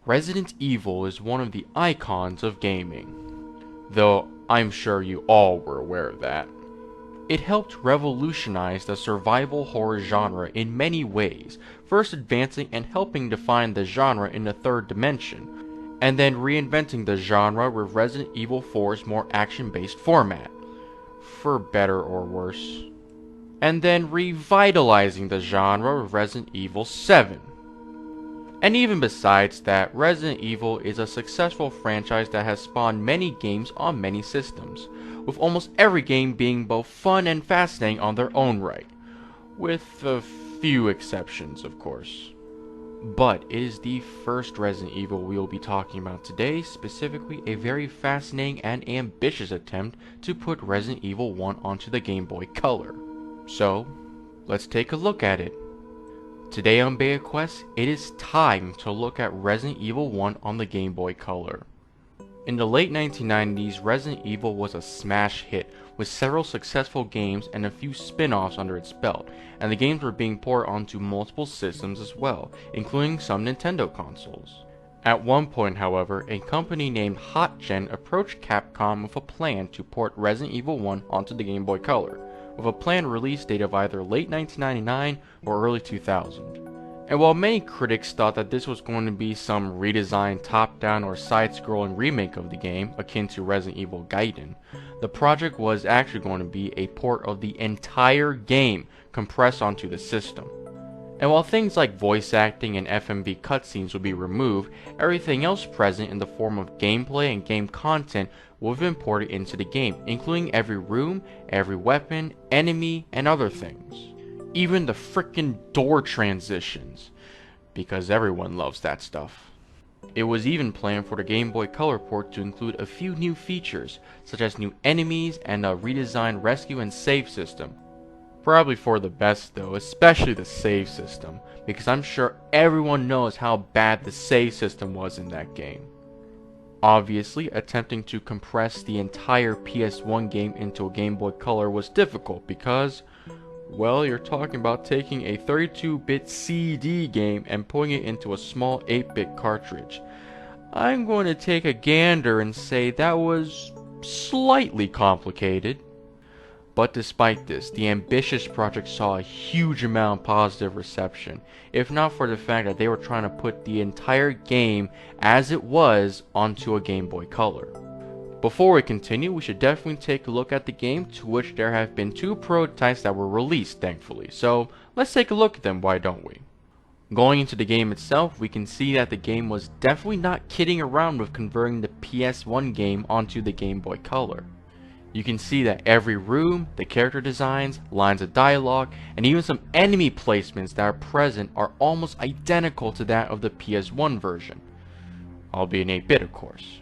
Resident Evil is one of the icons of gaming, though I'm sure you all were aware of that. It helped revolutionize the survival horror genre in many ways, first advancing and helping define the genre in the third dimension, and then reinventing the genre with Resident Evil 4's more action-based format, for better or worse, and then revitalizing the genre with Resident Evil 7. And even besides that, Resident Evil is a successful franchise that has spawned many games on many systems, with almost every game being both fun and fascinating on their own right, with a few exceptions of course. But it is the first Resident Evil we will be talking about today, specifically a very fascinating and ambitious attempt to put Resident Evil 1 onto the Game Boy Color. So, let's take a look at it. Today on Beta Quest, it is time to look at Resident Evil 1 on the Game Boy Color. In the late 1990s, Resident Evil was a smash hit, with several successful games and a few spin-offs under its belt, and the games were being ported onto multiple systems as well, including some Nintendo consoles. At one point, however, a company named HotGen approached Capcom with a plan to port Resident Evil 1 onto the Game Boy Color, with a planned release date of either late 1999 or early 2000. And while many critics thought that this was going to be some redesigned top-down or side-scrolling remake of the game, akin to Resident Evil Gaiden, the project was actually going to be a port of the entire game compressed onto the system. And while things like voice acting and FMV cutscenes would be removed, everything else present in the form of gameplay and game content would have been ported into the game, including every room, every weapon, enemy, and other things. Even the frickin' door transitions, because everyone loves that stuff. It was even planned for the Game Boy Color port to include a few new features, such as new enemies and a redesigned rescue and save system. Probably for the best though, especially the save system, because I'm sure everyone knows how bad the save system was in that game. Obviously, attempting to compress the entire PS1 game into a Game Boy Color was difficult because, well, you're talking about taking a 32-bit CD game and putting it into a small 8-bit cartridge. I'm going to take a gander and say that was slightly complicated. But despite this, the ambitious project saw a huge amount of positive reception, if not for the fact that they were trying to put the entire game as it was onto a Game Boy Color. Before we continue, we should definitely take a look at the game, to which there have been 2 prototypes that were released, thankfully. So let's take a look at them, why don't we? Going into the game itself, we can see that the game was definitely not kidding around with converting the PS1 game onto the Game Boy Color. You can see that every room, the character designs, lines of dialogue, and even some enemy placements that are present are almost identical to that of the PS1 version, albeit in 8-bit of course.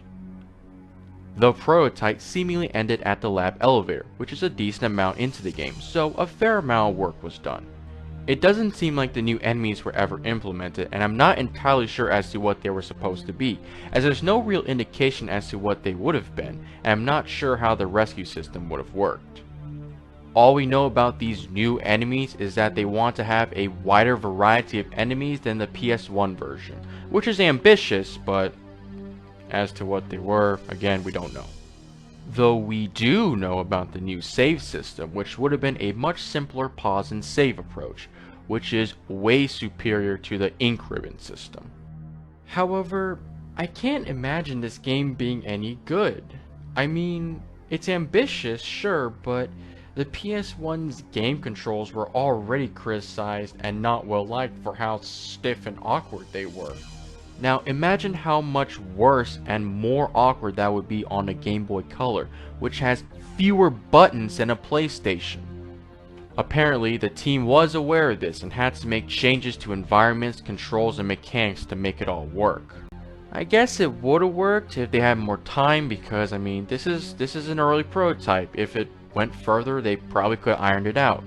The prototype seemingly ended at the lab elevator, which is a decent amount into the game, so a fair amount of work was done. It doesn't seem like the new enemies were ever implemented, and I'm not entirely sure as to what they were supposed to be, as there's no real indication as to what they would have been, and I'm not sure how the rescue system would have worked. All we know about these new enemies is that they want to have a wider variety of enemies than the PS1 version, which is ambitious, but as to what they were, again, we don't know. Though we do know about the new save system, which would have been a much simpler pause and save approach, which is way superior to the ink ribbon system. However, I can't imagine this game being any good. I mean, it's ambitious, sure, but the PS1's game controls were already criticized and not well liked for how stiff and awkward they were. Now imagine how much worse and more awkward that would be on a Game Boy Color, which has fewer buttons than a PlayStation. Apparently, the team was aware of this and had to make changes to environments, controls, and mechanics to make it all work. I guess it would have worked if they had more time, because I mean, this is an early prototype. If it went further, they probably could have ironed it out.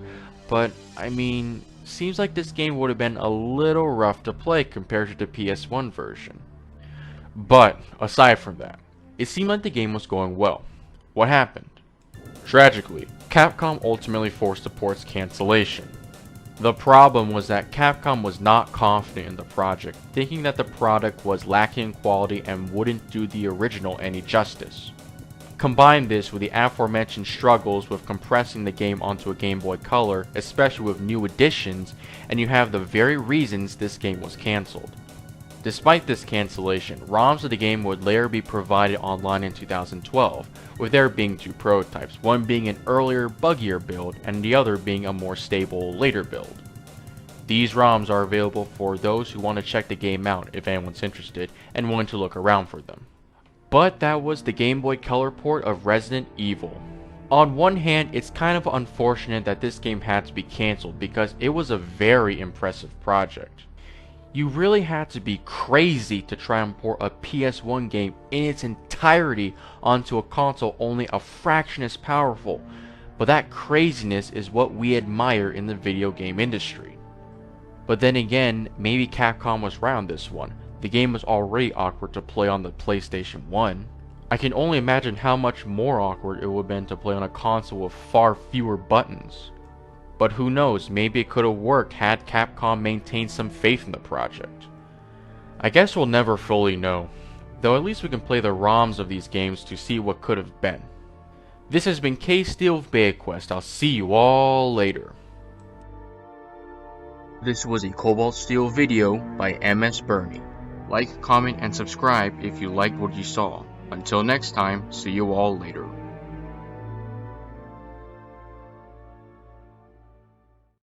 But I mean, seems like this game would have been a little rough to play compared to the PS1 version. But aside from that, it seemed like the game was going well. What happened? Tragically, Capcom ultimately forced the port's cancellation. The problem was that Capcom was not confident in the project, thinking that the product was lacking in quality and wouldn't do the original any justice. Combine this with the aforementioned struggles with compressing the game onto a Game Boy Color, especially with new additions, and you have the very reasons this game was cancelled. Despite this cancellation, ROMs of the game would later be provided online in 2012, with there being two prototypes, one being an earlier, buggier build, and the other being a more stable, later build. These ROMs are available for those who want to check the game out if anyone's interested and willing to look around for them. But that was the Game Boy Color port of Resident Evil. On one hand, it's kind of unfortunate that this game had to be cancelled because it was a very impressive project. You really had to be crazy to try and port a PS1 game in its entirety onto a console only a fraction as powerful, but that craziness is what we admire in the video game industry. But then again, maybe Capcom was right on this one. The game was already awkward to play on the PlayStation 1. I can only imagine how much more awkward it would have been to play on a console with far fewer buttons. But who knows, maybe it could have worked had Capcom maintained some faith in the project. I guess we'll never fully know, though at least we can play the ROMs of these games to see what could have been. This has been K-Steel with Beta Quest. I'll see you all later. This was a Cobalt Steel video by MS Bernie. Like, comment, and subscribe if you liked what you saw. Until next time, see you all later.